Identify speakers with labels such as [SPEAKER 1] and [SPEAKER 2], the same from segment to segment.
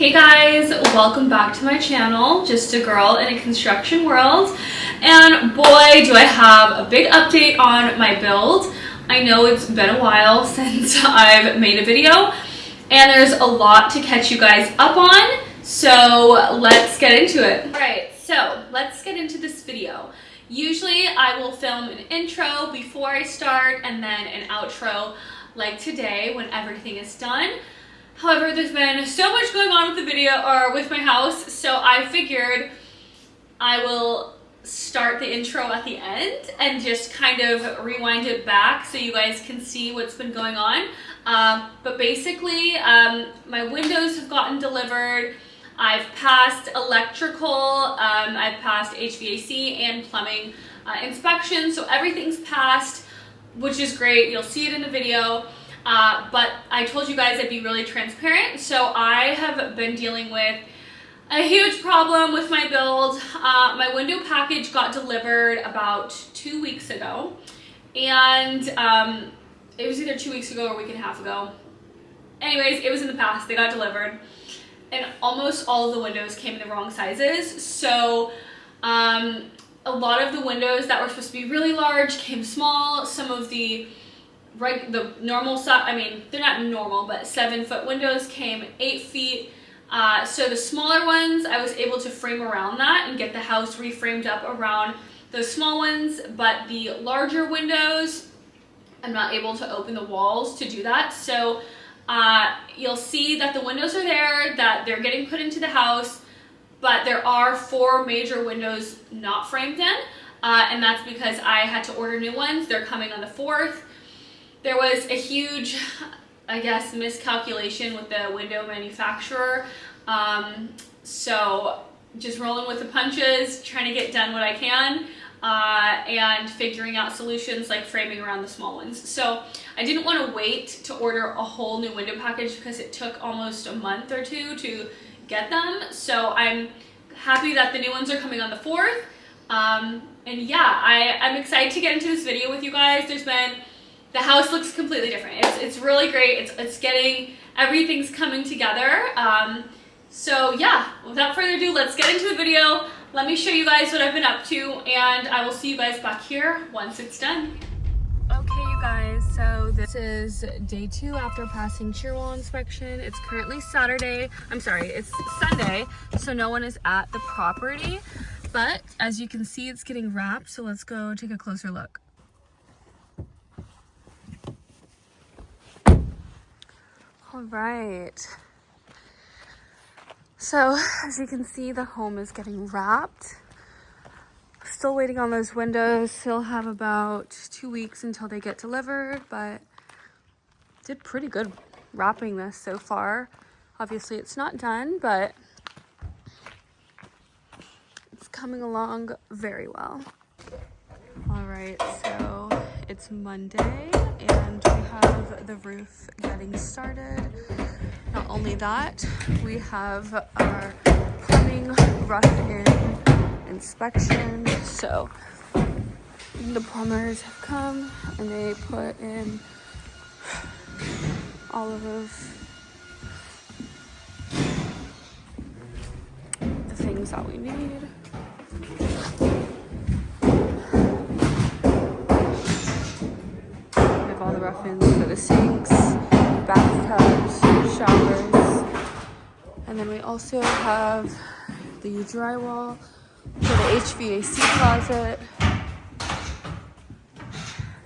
[SPEAKER 1] Hey guys, welcome back to my channel, just a girl in a construction world, and boy do I have a big update on my build. I know it's been a while since I've made a video and there's a lot to catch you guys up on, so let's get into it. Alright, so let's get into this video. Usually I will film an intro before I start and then an outro like today when everything is done. However, there's been so much going on with the video or with my house, so I figured I will start the intro at the end and just kind of rewind it back so you guys can see what's been going on. But basically, my windows have gotten delivered. I've passed electrical, I've passed HVAC and plumbing inspection, so everything's passed, which is great. You'll see it in the video. But I told you guys I'd be really transparent, so I have been dealing with a huge problem with my build. My window package got delivered about 2 weeks ago, and it was either 2 weeks ago or a week and a half ago. Anyways, it was in the past. They got delivered, and almost all of the windows came in the wrong sizes, so a lot of the windows that were supposed to be really large came small. Some of the normal size, I mean, they're not normal, but 7-foot windows came 8 feet. So the smaller ones, I was able to frame around that and get the house reframed up around those small ones. But the larger windows, I'm not able to open the walls to do that. So you'll see that the windows are there, that they're getting put into the house, but there are 4 major windows not framed in. And that's because I had to order new ones. They're coming on the 4th. There was a huge, I guess, miscalculation with the window manufacturer. So just rolling with the punches, trying to get done what I can, and figuring out solutions like framing around the small ones. So I didn't want to wait to order a whole new window package because it took almost a month or 2 to get them. So I'm happy that the new ones are coming on the 4th. And yeah, I'm excited to get into this video with you guys. The house looks completely different. It's really great. It's getting, everything's coming together. So yeah, without further ado, let's get into the video. Let me show you guys what I've been up to, and I will see you guys back here once it's done. Okay, you guys, so this is day 2 after passing shear wall inspection. It's currently Sunday, so no one is at the property. But as you can see, it's getting wrapped, so let's go take a closer look. All right, so as you can see, the home is getting wrapped. Still waiting on those windows. Still have about 2 weeks until they get delivered, but did pretty good wrapping this so far. Obviously it's not done, but it's coming along very well. All right, so it's Monday and we have the roof getting started. Not only that, we have our plumbing rough-in inspection. So the plumbers have come and they put in all of the things that we need. All the rough-ins for the sinks, bathtubs, showers, and then we also have the drywall for the HVAC closet.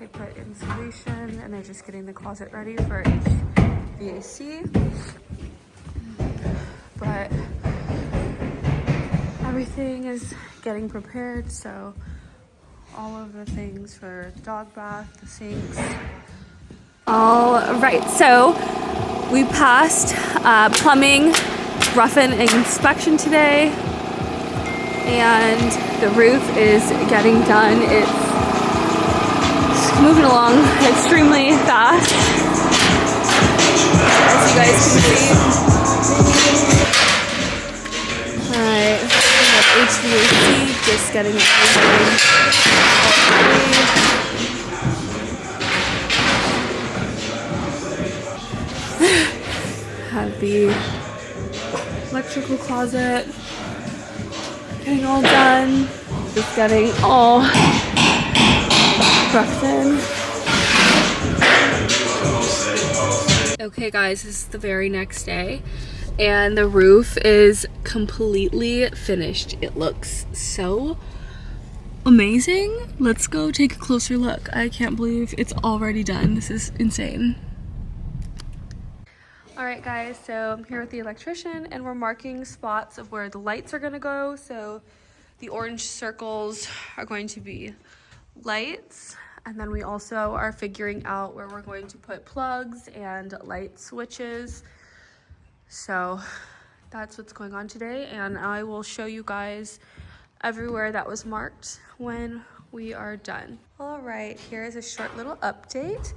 [SPEAKER 1] They put insulation and they're just getting the closet ready for HVAC. But everything is getting prepared, so all of the things for the dog bath, the sinks. All right, so we passed plumbing rough-in inspection today, and the roof is getting done. It's moving along extremely fast, as you guys can see. All right, we have HVAC just getting everything all ready. Have the electrical closet. Getting all done. Just getting all tucked in. Okay guys, this is the very next day and the roof is completely finished. It looks so amazing. Let's go take a closer look. I can't believe it's already done. This is insane. All right guys, so I'm here with the electrician and we're marking spots of where the lights are gonna go. So the orange circles are going to be lights, and then we also are figuring out where we're going to put plugs and light switches. So that's what's going on today, and I will show you guys everywhere that was marked when we are done. All right, here's a short little update.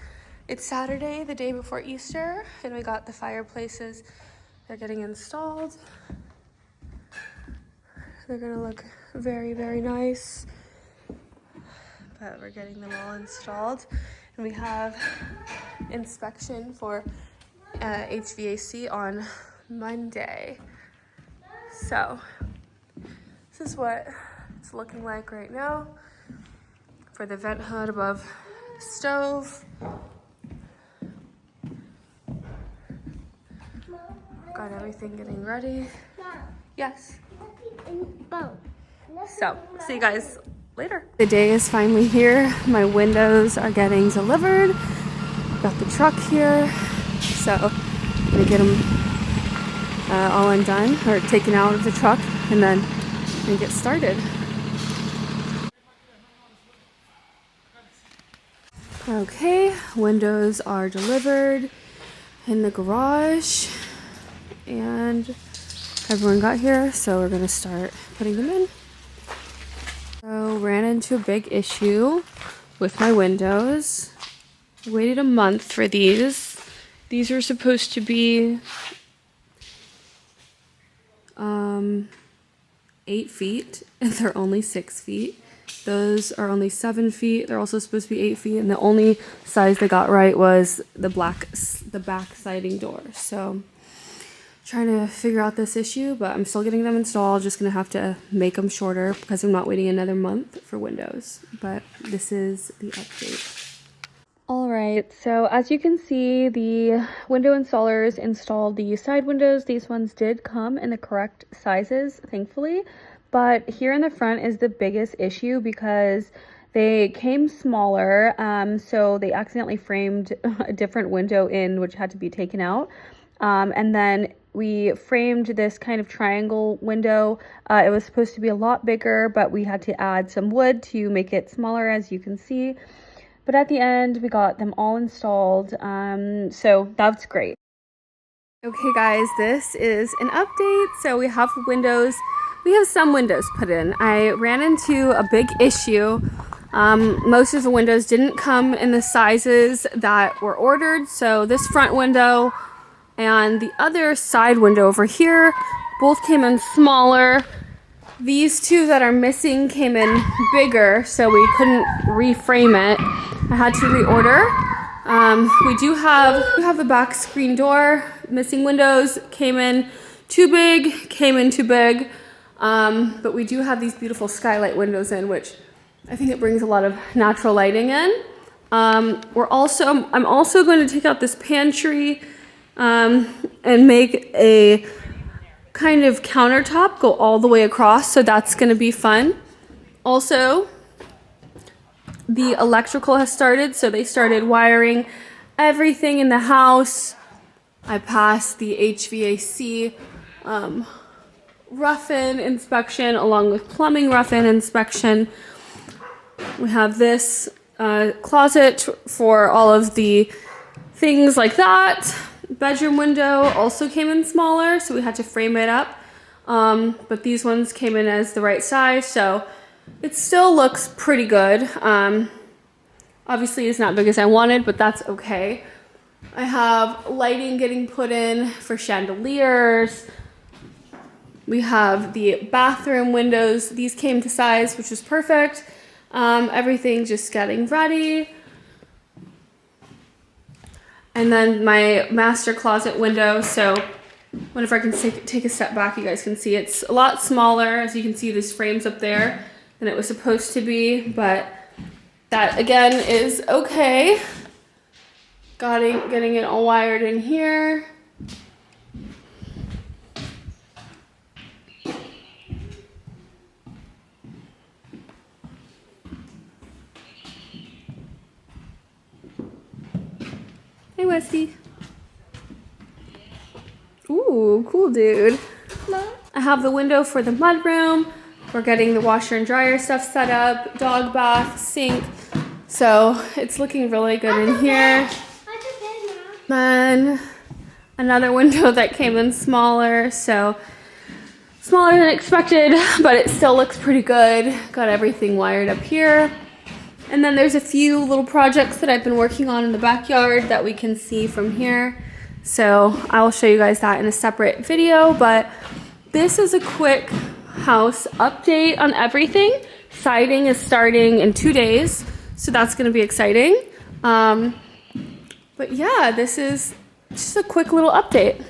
[SPEAKER 1] It's Saturday, the day before Easter, and we got the fireplaces. They're getting installed. They're gonna look very, very nice. But we're getting them all installed. And we have inspection for HVAC on Monday. So this is what it's looking like right now for the vent hood above the stove. Got everything getting ready. Yes. So, see you guys later. The day is finally here. My windows are getting delivered. Got the truck here. So, I'm gonna get them all undone or taken out of the truck and then get started. Okay, windows are delivered in the garage and everyone got here, so we're gonna start putting them in. So ran into a big issue with my windows. Waited a month for these. These are supposed to be 8 feet and they're only 6 feet. Those are only 7 feet. They're also supposed to be 8 feet, and the only size they got right was the back siding door. So trying to figure out this issue, but I'm still getting them installed. Just gonna have to make them shorter because I'm not waiting another month for windows. But this is the update. All right, so as you can see, the window installers installed the side windows. These ones did come in the correct sizes, thankfully. But here in the front is the biggest issue because they came smaller. So they accidentally framed a different window in, which had to be taken out. And then we framed this kind of triangle window. It was supposed to be a lot bigger, but we had to add some wood to make it smaller, as you can see. But at the end, we got them all installed. So that's great. Okay guys, this is an update. So we have windows. We have some windows put in. I ran into a big issue. Most of the windows didn't come in the sizes that were ordered. So this front window and the other side window over here both came in smaller. These two that are missing came in bigger, so we couldn't reframe it. I had to reorder. We do have the back screen door. Missing windows came in too big, but we do have these beautiful skylight windows in, which I think it brings a lot of natural lighting in. I'm also going to take out this pantry and make a kind of countertop go all the way across, so that's going to be fun. Also, the electrical has started, so they started wiring everything in the house. I passed the HVAC rough-in inspection along with plumbing rough-in inspection. We have this closet for all of the things like that. Bedroom window also came in smaller, so we had to frame it up. But these ones came in as the right size, so it still looks pretty good. Obviously it's not big as I wanted, but that's okay. I have lighting getting put in for chandeliers. We have the bathroom windows. These came to size, which is perfect. Everything just getting ready. And then my master closet window. So whenever I can take a step back, you guys can see it's a lot smaller. As you can see, this frame's up there than it was supposed to be, but that again is okay. Getting it all wired in here. Hey, Westy. Ooh, cool dude. I have the window for the mudroom. We're getting the washer and dryer stuff set up, dog bath, sink. So it's looking really good in here. Then another window that came in smaller, so smaller than expected, but it still looks pretty good. Got everything wired up here. And then there's a few little projects that I've been working on in the backyard that we can see from here. So I will show you guys that in a separate video, but this is a quick house update on everything. Siding is starting in 2 days, so that's gonna be exciting. But yeah, this is just a quick little update.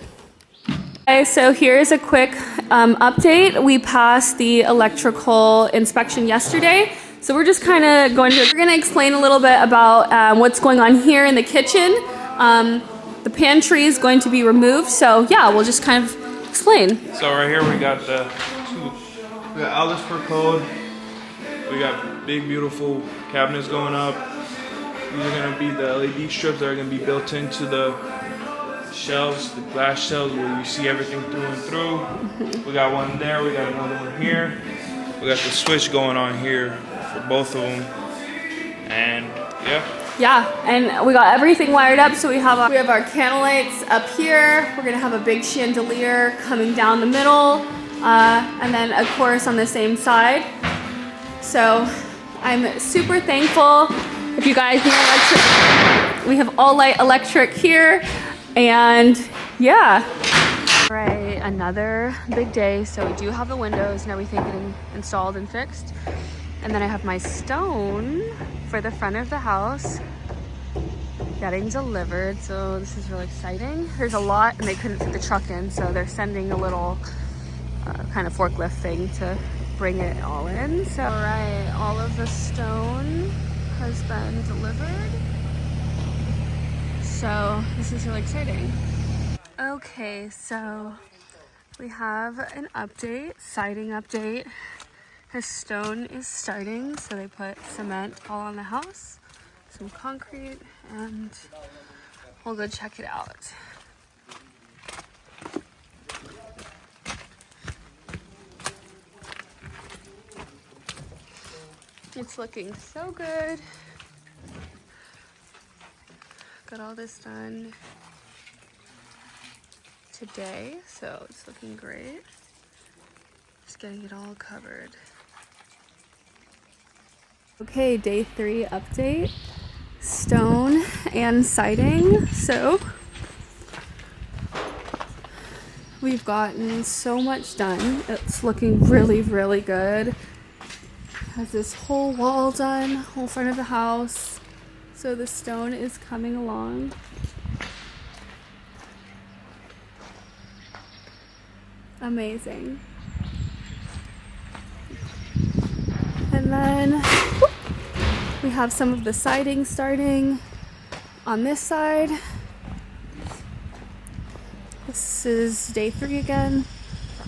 [SPEAKER 1] Okay, so here's a quick update. We passed the electrical inspection yesterday. So we're just kind of going to explain a little bit about what's going on here in the kitchen. The pantry is going to be removed. So yeah, we'll just kind of explain.
[SPEAKER 2] So right here we got we got outlets per code. We got big beautiful cabinets going up. These are gonna be the LED strips that are gonna be built into the shelves, the glass shelves where you see everything through and through. We got one there, we got another one here. We got the switch going on here for both of them. And yeah, and we got everything wired up. So we have our candle lights up here. We're gonna have a big chandelier coming down the middle, and then of course on the same side. So I'm super thankful. If you guys need electric, we have all light electric here, and yeah. All right, another big day. So we do have the windows and everything getting installed and fixed. And then I have my stone for the front of the house getting delivered. So this is really exciting. There's a lot and they couldn't fit the truck in. So they're sending a little kind of forklift thing to bring it all in. So, all right, all of the stone has been delivered. So this is really exciting. Okay, so we have an update, siding update. His stone is starting, so they put cement all on the house, some concrete, and we'll go check it out. It's looking so good. Got all this done today, so it's looking great. Just getting it all covered. Okay, day 3 update. Stone and siding. So we've gotten so much done. It's looking really, really good. Has this whole wall done, whole front of the house. So the stone is coming along. Amazing. And then we have some of the siding starting on this side. This is day 3 again.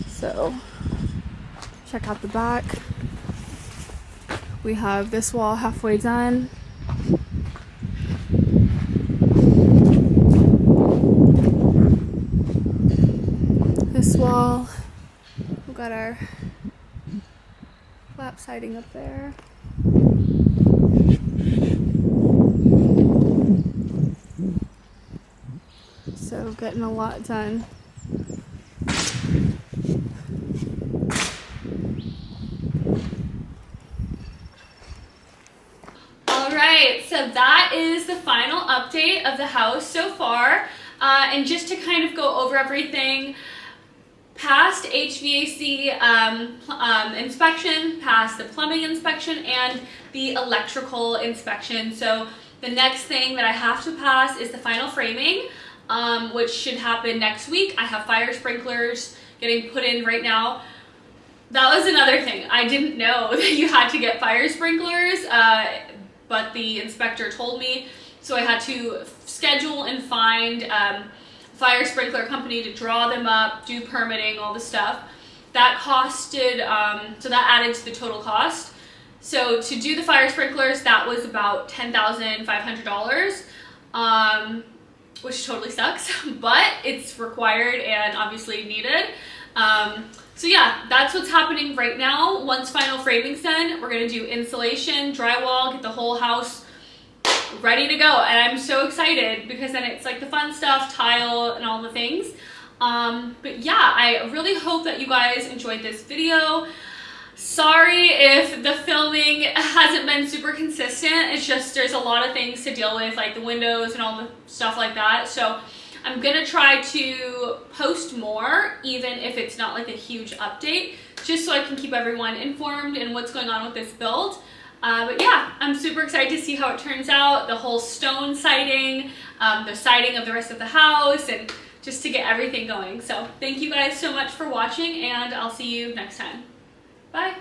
[SPEAKER 2] So check out the back. We have this wall halfway done. This wall, we've got our flap siding up there. So getting a lot done. Alright, so that is the final update of the house so far. And just to kind of go over everything, past HVAC inspection, past the plumbing inspection, and the electrical inspection. So the next thing that I have to pass is the final framing.
[SPEAKER 1] which should happen next week. I have fire sprinklers getting put in right now. That was another thing. I didn't know that you had to get fire sprinklers, but the inspector told me. So I had to schedule and find fire sprinkler company to draw them up, do permitting, all the stuff. That costed, so that added to the total cost. So to do the fire sprinklers, that was about $10,500, which totally sucks, but it's required and obviously needed. So yeah, that's what's happening right now. Once final framing's done, we're gonna do insulation, drywall, get the whole house ready to go. And I'm so excited because then it's like the fun stuff, tile and all the things. But yeah, I really hope that you guys enjoyed this video. Sorry if the filming hasn't been super consistent. It's just there's a lot of things to deal with, like the windows and all the stuff like that. So I'm gonna try to post more, even if it's not like a huge update, just so I can keep everyone informed in what's going on with this build. But yeah, I'm super excited to see how it turns out. The whole stone siding, the siding of the rest of the house, and just to get everything going. So thank you guys so much for watching, and I'll see you next time. Bye.